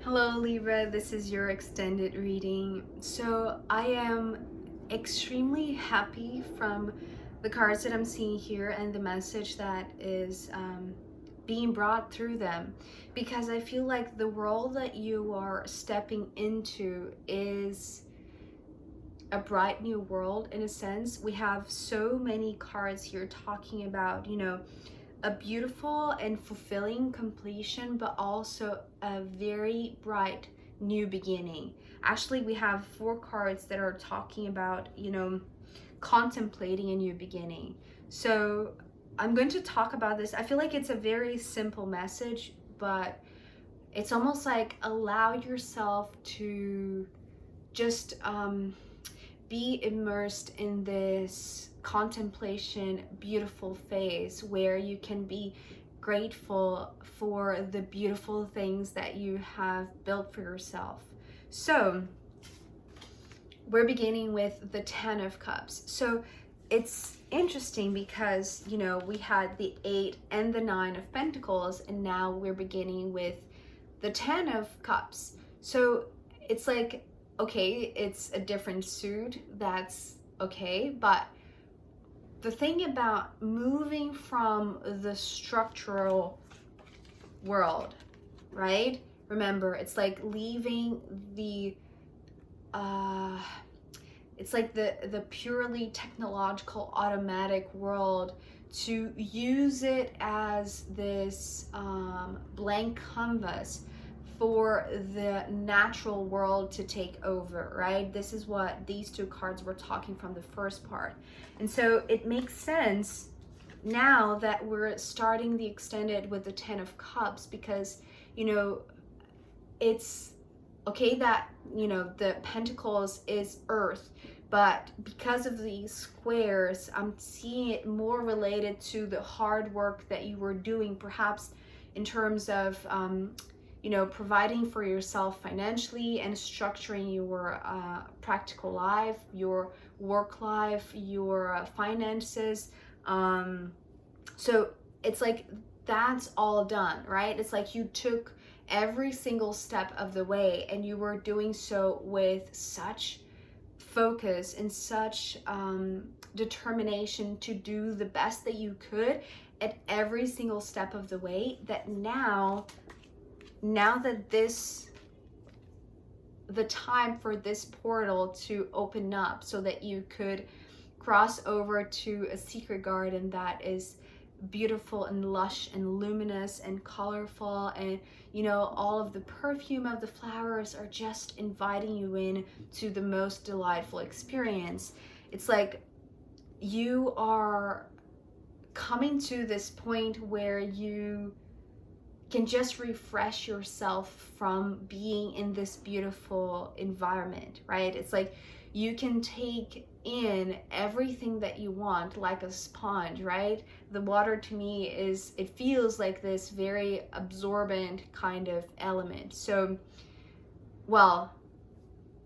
Hello Libra, this is your extended reading. So I am extremely happy from the cards that I'm seeing here and the message that is being brought through them, because I feel like the world that you are stepping into is a bright new world in a sense. We have so many cards here talking about, a beautiful and fulfilling completion, but also a very bright new beginning. Actually, we have 4 cards that are talking about, contemplating a new beginning. So I'm going to talk about this. I feel like it's a very simple message, but it's almost like allow yourself to just be immersed in this contemplation, beautiful phase where you can be grateful for the beautiful things that you have built for yourself. So we're beginning with the 10 of Cups. So it's interesting because, we had the 8 and the 9 of Pentacles, and now we're beginning with the 10 of Cups. So it's like, okay, it's a different suit, that's okay, but the thing about moving from the structural world, right? Remember, it's like leaving the it's like the purely technological automatic world to use it as this blank canvas for the natural world to take over, right? This is what these 2 cards were talking from the first part. And so it makes sense now that we're starting the extended with the 10 of Cups, because, it's okay that, the Pentacles is Earth, but because of these squares, I'm seeing it more related to the hard work that you were doing, perhaps in terms of providing for yourself financially and structuring your practical life, your work life, your finances. So it's like that's all done, right? It's like you took every single step of the way, and you were doing so with such focus and such determination to do the best that you could at every single step of the way, that now that the time for this portal to open up so that you could cross over to a secret garden that is beautiful and lush and luminous and colorful, and all of the perfume of the flowers are just inviting you in to the most delightful experience. It's like you are coming to this point where you can just refresh yourself from being in this beautiful environment, right? It's like you can take in everything that you want like a sponge, right? The water to me it feels like this very absorbent kind of element. So, well,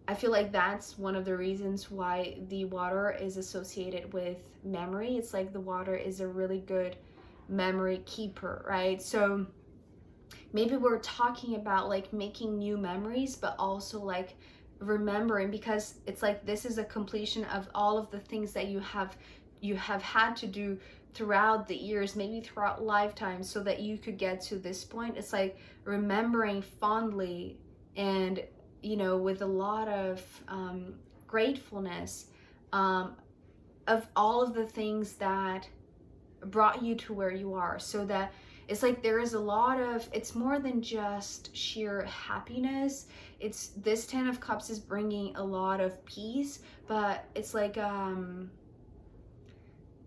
I feel like that's one of the reasons why the water is associated with memory. It's like the water is a really good memory keeper, right? So maybe we're talking about like making new memories, but also like remembering, because it's like this is a completion of all of the things that you have had to do throughout the years, maybe throughout lifetimes, so that you could get to this point. It's like remembering fondly and with a lot of gratefulness of all of the things that brought you to where you are, so that it's like there is a lot of, it's more than just sheer happiness. It's this 10 of Cups is bringing a lot of peace, but it's like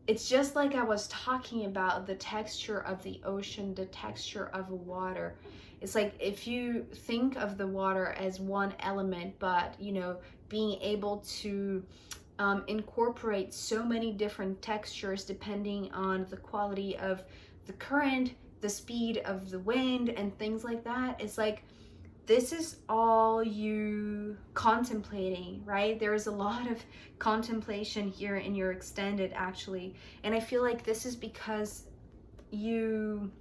it's just like I was talking about the texture of the ocean, the texture of water. It's like if you think of the water as one element, but being able to incorporate so many different textures depending on the quality of the current, the speed of the wind, and things like that. It's like this is all you contemplating, right? There is a lot of contemplation here in your extended, actually. And I feel like this is because you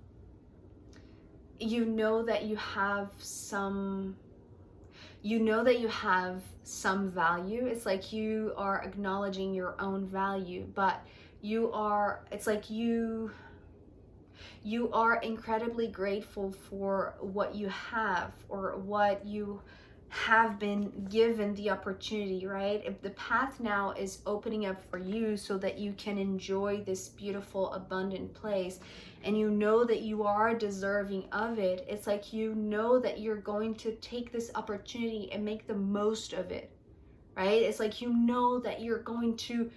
you know that you have some, you know that you have some value. It's like you are acknowledging your own value, but you are, it's like you are incredibly grateful for what you have, or what you have been given the opportunity, right? If the path now is opening up for you so that you can enjoy this beautiful, abundant place, and you know that you are deserving of it, it's like you know that you're going to take this opportunity and make the most of it, right? It's like you know that you're going to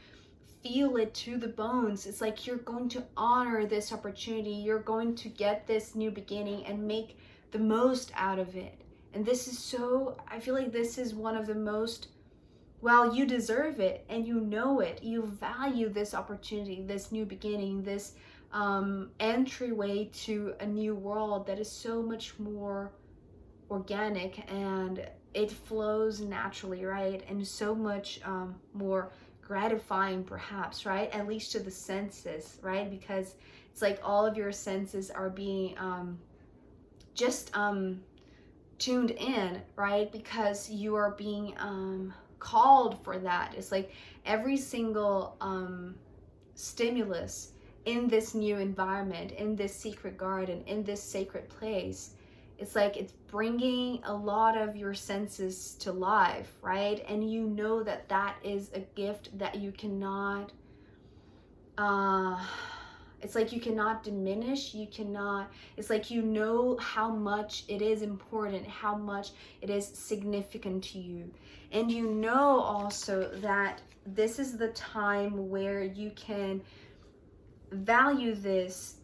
feel it to the bones. It's like you're going to honor this opportunity. You're going to get this new beginning and make the most out of it. And this is so, I feel like this is one of the most, well, you deserve it and you know it. You value this opportunity, this new beginning, this entryway to a new world that is so much more organic, and it flows naturally, right? And so much more gratifying, perhaps, right? At least to the senses, right? Because it's like all of your senses are being just tuned in, right? Because you are being called for that. It's like every single stimulus in this new environment, in this secret garden, in this sacred place, it's like it's bringing a lot of your senses to life, right? And you know that that is a gift that you cannot, it's like you cannot diminish, you cannot, it's like you know how much it is important, how much it is significant to you. And you know also that this is the time where you can value this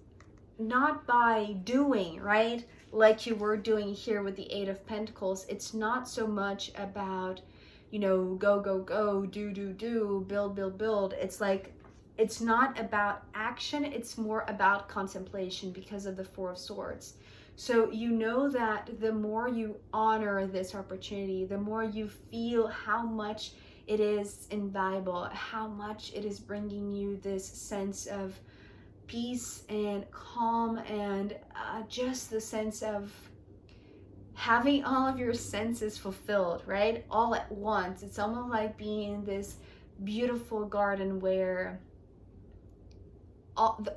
not by doing, right? Like you were doing here with the Eight of Pentacles. It's not so much about, you know, go, go, go, do, do, do, build, build, build. It's like, it's not about action. It's more about contemplation because of the Four of Swords. So you know that the more you honor this opportunity, the more you feel how much it is invaluable, how much it is bringing you this sense of peace and calm, and just the sense of having all of your senses fulfilled, right? All at once. It's almost like being in this beautiful garden where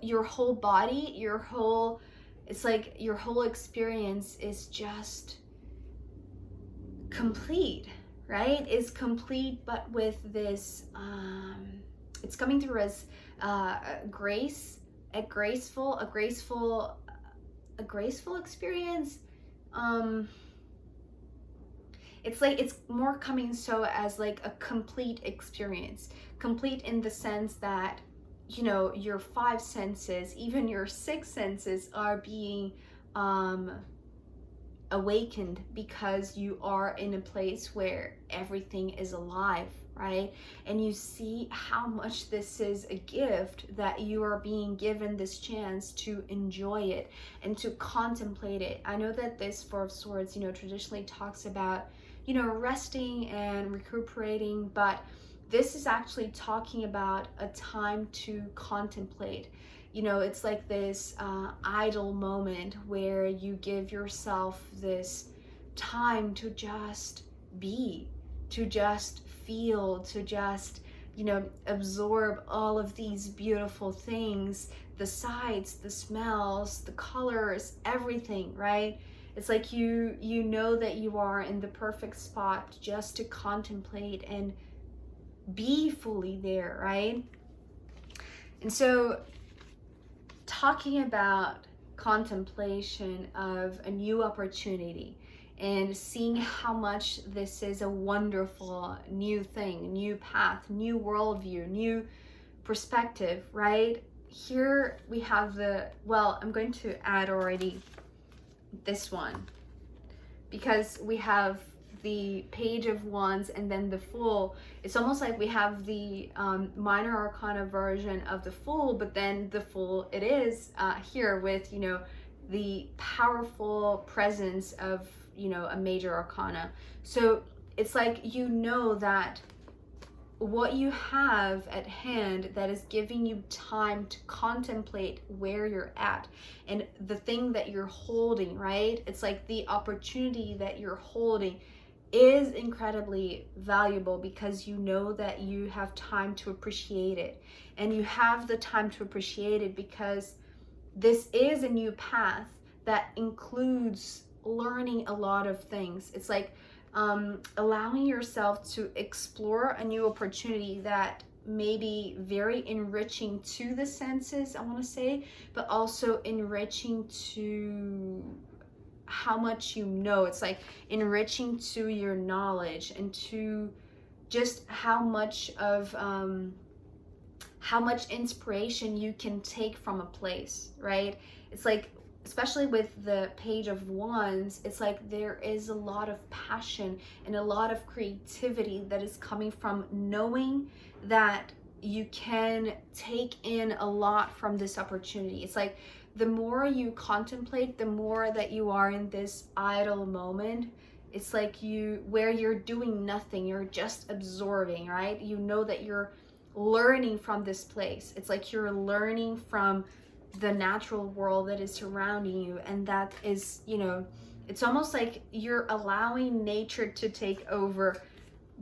your whole body, it's like your whole experience is just complete, right? Is complete, but with this, it's coming through as grace, a graceful experience. It's like it's more coming so as like a complete experience, complete in the sense that, you know, your five senses, even your six senses, are being awakened because you are in a place where everything is alive, right? And you see how much this is a gift, that you are being given this chance to enjoy it and to contemplate it. I know that this Four of Swords, you know, traditionally talks about, you know, resting and recuperating, but this is actually talking about a time to contemplate. You know, it's like this idle moment where you give yourself this time to just be, to just feel, to just, you know, absorb all of these beautiful things, the sights, the smells, the colors, everything, right? It's like you know that you are in the perfect spot just to contemplate and be fully there, right? And so talking about contemplation of a new opportunity and seeing how much this is a wonderful new thing, new path, new worldview, new perspective, right? Here we have the, well, I'm going to add already this one, because we have the Page of Wands and then the Fool. It's almost like we have the minor arcana version of the Fool, but then the Fool it is here with, you know, the powerful presence of, you know, a major arcana. So it's like, you know, that what you have at hand that is giving you time to contemplate where you're at and the thing that you're holding, right? It's like the opportunity that you're holding is incredibly valuable because you know that you have time to appreciate it. And you have the time to appreciate it because this is a new path that includes learning a lot of things. It's like allowing yourself to explore a new opportunity that may be very enriching to the senses, I want to say, but also enriching to how much you know. It's like enriching to your knowledge and to just how much inspiration you can take from a place, right? It's like, especially with the Page of Wands, it's like there is a lot of passion and a lot of creativity that is coming from knowing that you can take in a lot from this opportunity. It's like the more you contemplate, the more that you are in this idle moment. It's like where you're doing nothing, you're just absorbing, right? You know that you're learning from this place. It's like you're learning from the natural world that is surrounding you, and that is, it's almost like you're allowing nature to take over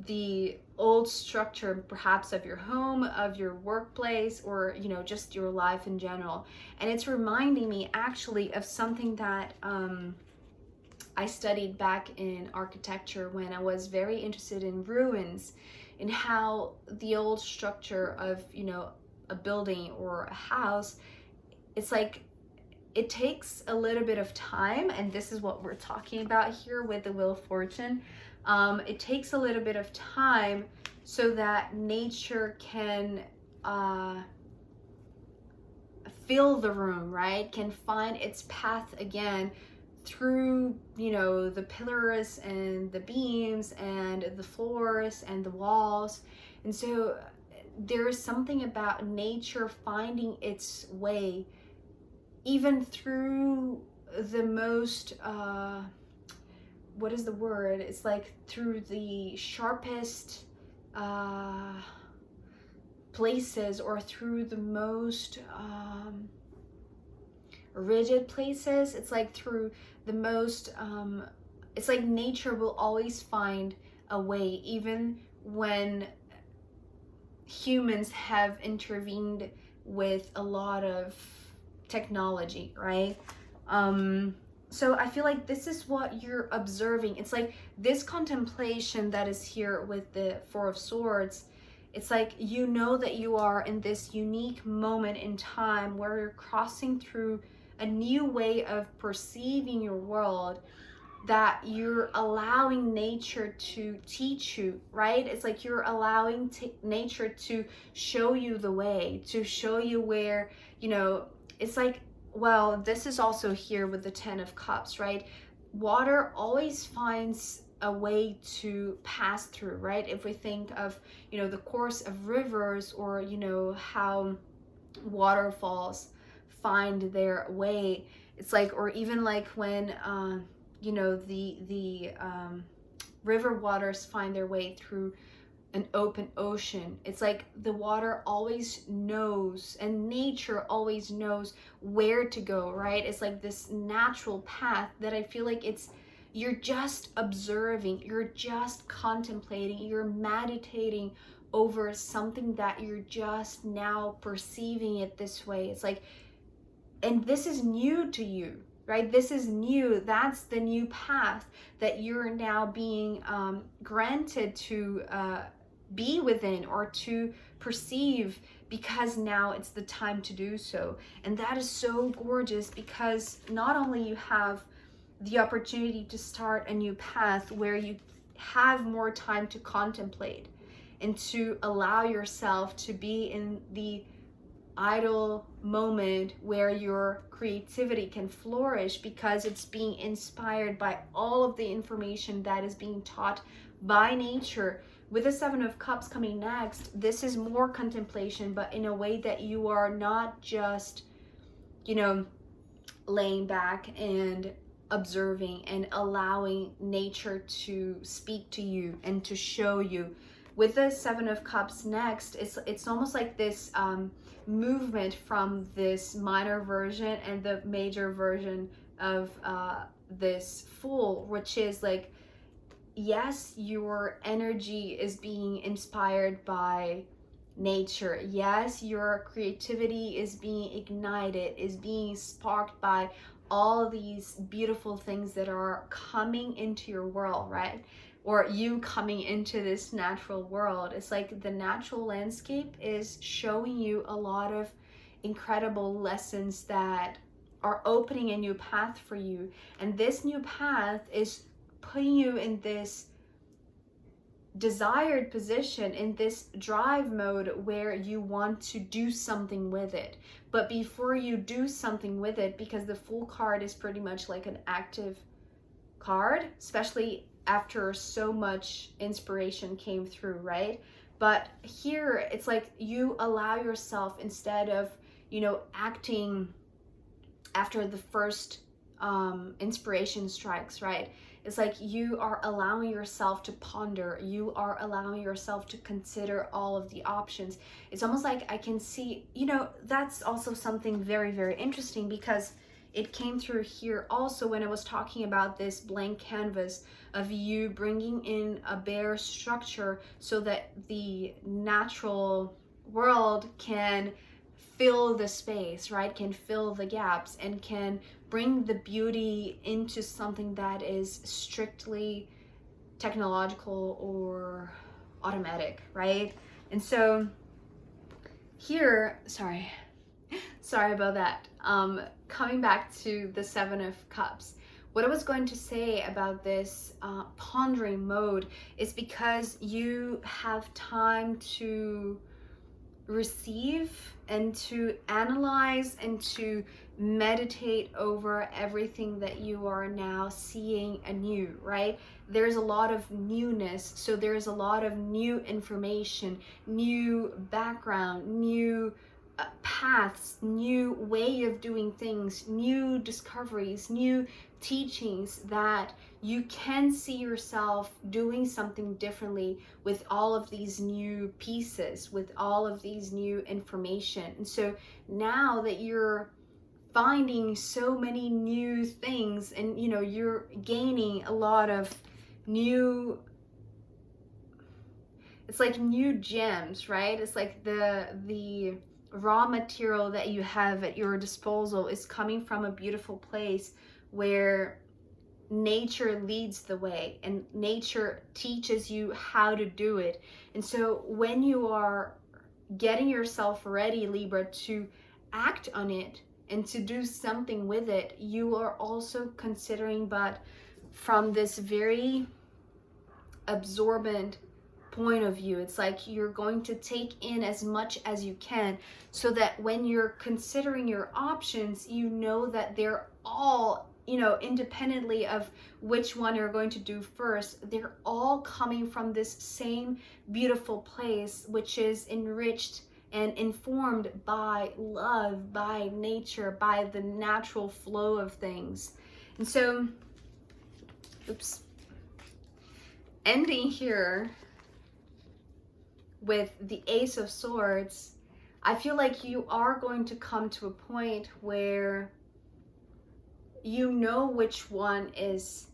the old structure, perhaps of your home, of your workplace, or just your life in general. And it's reminding me actually of something that I studied back in architecture when I was very interested in ruins, in how the old structure of a building or a house, it's like it takes a little bit of time, and this is what we're talking about here with the Wheel of Fortune. It takes a little bit of time so that nature can fill the room, right? Can find its path again through, the pillars and the beams and the floors and the walls. And so there is something about nature finding its way, even through the most, what is the word? It's like through the sharpest places, or through the most rigid places. It's like through the most, it's like nature will always find a way, even when humans have intervened with a lot of technology, right? So I feel like this is what you're observing. It's like this contemplation that is here with the Four of Swords. It's like that you are in this unique moment in time where you're crossing through a new way of perceiving your world, that you're allowing nature to teach you, right? It's like you're allowing nature to show you the way, to show you where, it's like, well, this is also here with the Ten of Cups, right? Water always finds a way to pass through, right? If we think of, the course of rivers, or, how waterfalls find their way. It's like, or even like when, the river waters find their way through an open ocean. It's like the water always knows, and nature always knows where to go, right? It's like this natural path that I feel like you're just observing, you're just contemplating, you're meditating over something that you're just now perceiving it this way. It's like, and this is new to you, right? This is new. That's the new path that you're now being granted to be within, or to perceive, because now it's the time to do so. And that is so gorgeous, because not only you have the opportunity to start a new path where you have more time to contemplate and to allow yourself to be in the idle moment where your creativity can flourish, because it's being inspired by all of the information that is being taught by nature. With the Seven of Cups coming next, this is more contemplation, but in a way that you are not just, laying back and observing and allowing nature to speak to you and to show you with the Seven of Cups next, it's almost like this movement from this minor version and the major version of this Fool, which is like, yes, your energy is being inspired by nature. Yes, your creativity is being ignited, is being sparked by all these beautiful things that are coming into your world, right? Or you coming into this natural world. It's like the natural landscape is showing you a lot of incredible lessons that are opening a new path for you. And this new path is putting you in this desired position, in this drive mode where you want to do something with it. But before you do something with it, because the Fool card is pretty much like an active card, especially after so much inspiration came through, right? But here it's like you allow yourself, instead of, you know, acting after the first inspiration strikes, right? It's like you are allowing yourself to ponder. You are allowing yourself to consider all of the options. It's almost like I can see, you know, that's also something very, very interesting, because it came through here also when I was talking about this blank canvas of you bringing in a bare structure so that the natural world can fill the space, right? Can fill the gaps and can bring the beauty into something that is strictly technological or automatic, right? And so here, sorry about that. Coming back to the Seven of Cups, what I was going to say about this pondering mode is because you have time to receive and to analyze and to meditate over everything that you are now seeing anew, right? There's a lot of newness, so there's a lot of new information, new background, new paths, new way of doing things, new discoveries, new teachings that you can see yourself doing something differently with all of these new pieces, with all of these new information. And so now that you're finding so many new things, and you know, you're gaining a lot of new, it's like new gems, right? It's like the raw material that you have at your disposal is coming from a beautiful place where nature leads the way and nature teaches you how to do it. And so when you are getting yourself ready, Libra, to act on it and to do something with it, you are also considering, but from this very absorbent point of view. It's like you're going to take in as much as you can, so that when you're considering your options, you know that they're all, you know, independently of which one you're going to do first, they're all coming from this same beautiful place, which is enriched and informed by love, by nature, by the natural flow of things. And so, ending here with the Ace of Swords, I feel like you are going to come to a point where you know which one is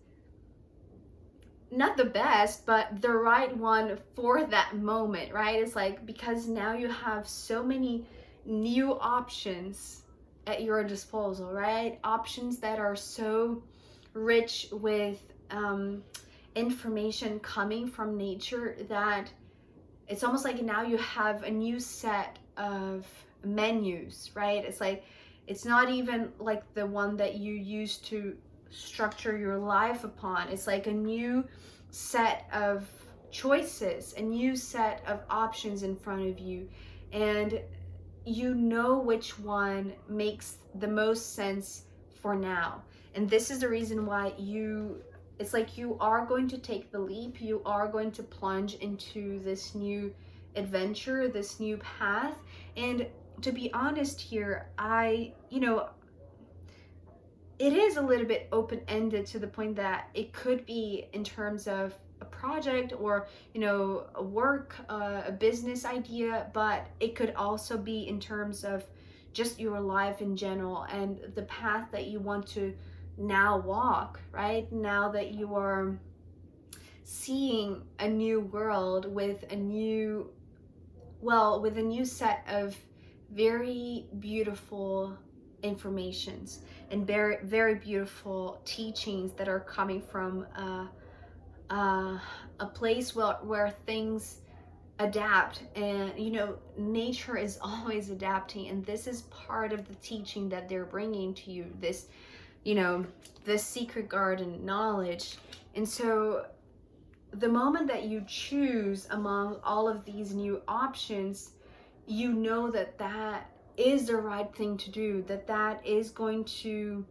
not the best, but the right one for that moment, right? It's like, because now you have so many new options at your disposal, right? Options that are so rich with information coming from nature that it's almost like now you have a new set of menus, right? It's like, it's not even like the one that you used to structure your life upon. It's like a new set of choices, a new set of options in front of you, and you know which one makes the most sense for now. And this is the reason why it's like you are going to take the leap, you are going to plunge into this new adventure, this new path. And to be honest here, it is a little bit open-ended, to the point that it could be in terms of a project or, you know, a work, a business idea, but it could also be in terms of just your life in general and the path that you want to now walk, right? Now that you are seeing a new world with a new, well, with a new set of very beautiful informations and very, very beautiful teachings that are coming from a place where things adapt. And you know, nature is always adapting, and this is part of the teaching that they're bringing to you, this, you know, this secret garden knowledge. And so the moment that you choose among all of these new options, you know that that is the right thing to do, that that is going to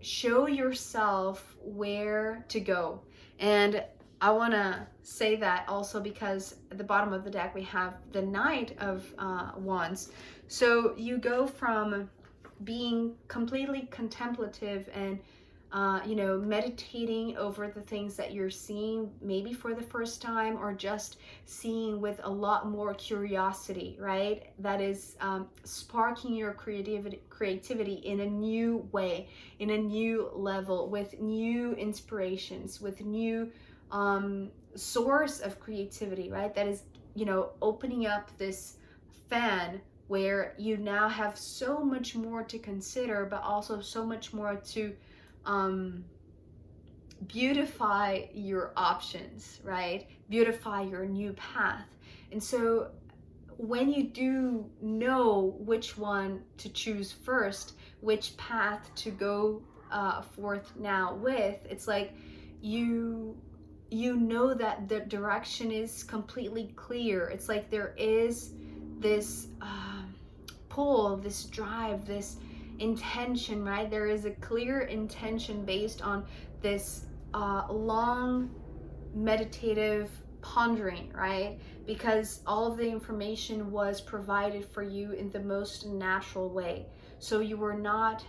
show yourself where to go. And I want to say that also because at the bottom of the deck we have the Knight of Wands. So you go from being completely contemplative and you know, meditating over the things that you're seeing, maybe for the first time, or just seeing with a lot more curiosity, right? That is sparking your creativity in a new way, in a new level, with new inspirations, with new source of creativity, right? That is, you know, opening up this fan where you now have so much more to consider, but also so much more to beautify your options, right? Beautify your new path. And so when you do know which one to choose first, which path to go forth now with, it's like you know that the direction is completely clear. It's like there is this pull, this drive, this intention, right? There is a clear intention based on this long meditative pondering, right? Because all of the information was provided for you in the most natural way. So you were not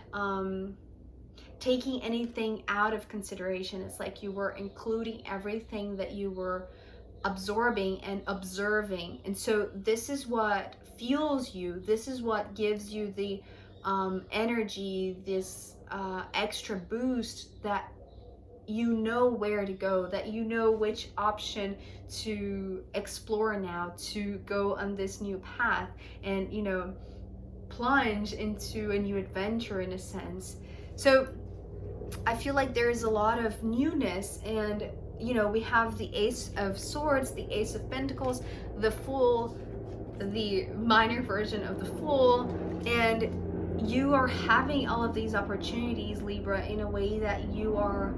taking anything out of consideration. It's like you were including everything that you were absorbing and observing. And so this is what fuels you. This is what gives you the energy, this extra boost, that you know where to go, that you know which option to explore now, to go on this new path and, you know, plunge into a new adventure in a sense. So I feel like there is a lot of newness, and you know, we have the Ace of Swords, the Ace of Pentacles, the Fool, the minor version of the Fool, and you are having all of these opportunities, Libra, in a way that you are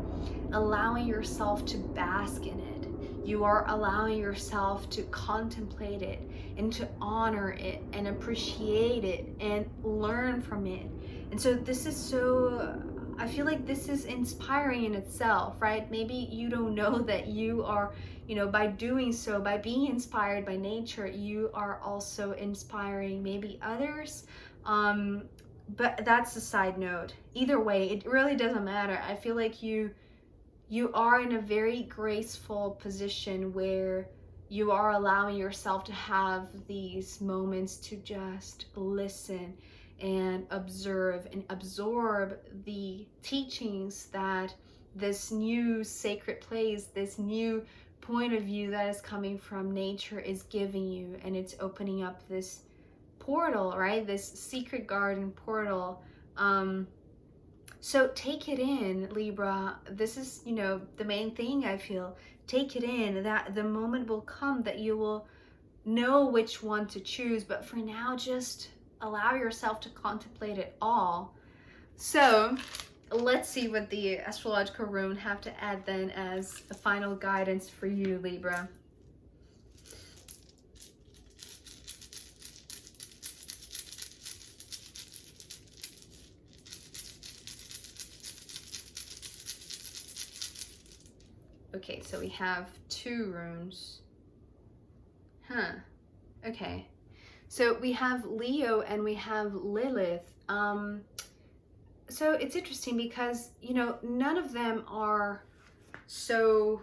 allowing yourself to bask in it. You are allowing yourself to contemplate it and to honor it and appreciate it and learn from it. And so this is so, I feel like this is inspiring in itself, right? Maybe you don't know that you are, you know, by doing so, by being inspired by nature, you are also inspiring maybe others. But that's a side note. Either way, it really doesn't matter. I feel like you are in a very graceful position where you are allowing yourself to have these moments to just listen and observe and absorb the teachings that this new sacred place, this new point of view that is coming from nature is giving you. And it's opening up this portal, right? This secret garden portal. So take it in, Libra. This is, you know, the main thing I feel. Take it in, that the moment will come that you will know which one to choose. But for now, just allow yourself to contemplate it all. So let's see what the astrological rune have to add then as a final guidance for you, Libra. Okay, so we have 2 runes. Okay. So we have Leo and we have Lilith. So it's interesting because, you know, none of them are so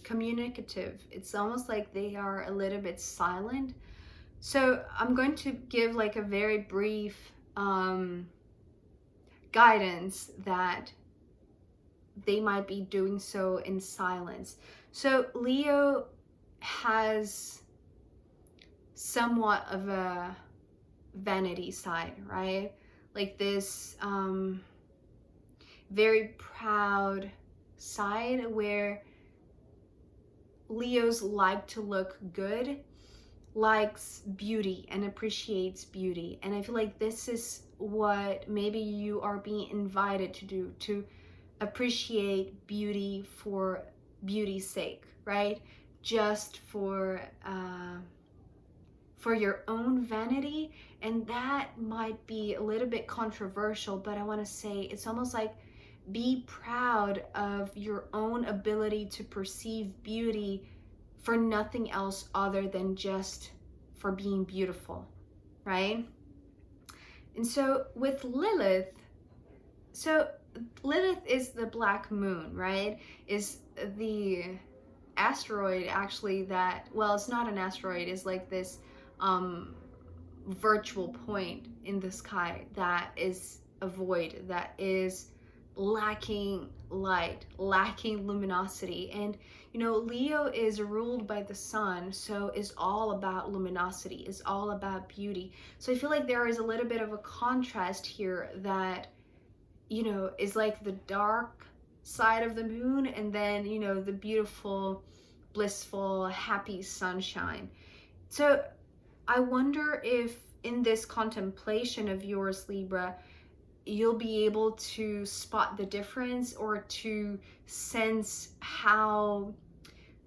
communicative. It's almost like they are a little bit silent. So I'm going to give like a very brief guidance that they might be doing so in silence. So Leo has somewhat of a vanity side, right? Like this very proud side where Leos like to look good, likes beauty and appreciates beauty. And I feel like this is what maybe you are being invited to do, to appreciate beauty for beauty's sake, right? Just for your own vanity. And that might be a little bit controversial, but I want to say it's almost like be proud of your own ability to perceive beauty for nothing else other than just for being beautiful, right? And so with Lilith, so Lilith is the black moon, right? Is the asteroid actually that, well, it's not an asteroid, it's like this virtual point in the sky that is a void, that is lacking light, lacking luminosity. And you know, Leo is ruled by the sun, so is all about luminosity, is all about beauty. So I feel like there is a little bit of a contrast here that, you know, is like the dark side of the moon, and then, you know, the beautiful, blissful, happy sunshine. So I wonder if in this contemplation of yours, Libra, you'll be able to spot the difference, or to sense how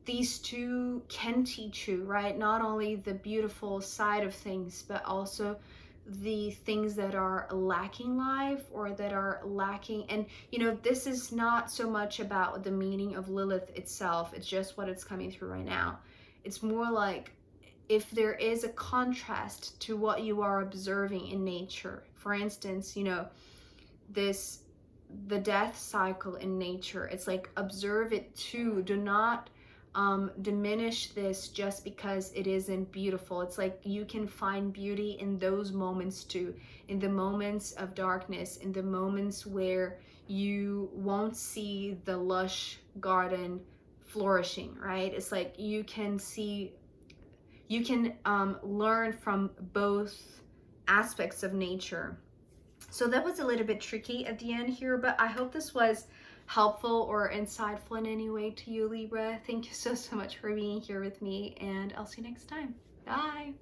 these two can teach you, right? Not only the beautiful side of things, but also the things that are lacking life, or that are lacking. And you know, this is not so much about the meaning of Lilith itself, it's just what it's coming through right now. It's more like if there is a contrast to what you are observing in nature. For instance, you know, the death cycle in nature, it's like observe it too. Do not diminish this just because it isn't beautiful. It's like you can find beauty in those moments too, in the moments of darkness, in the moments where you won't see the lush garden flourishing, right? It's like you can see, you can learn from both aspects of nature. So that was a little bit tricky at the end here, but I hope this was helpful or insightful in any way to you, Libra. Thank you so much for being here with me, and I'll see you next time. Bye.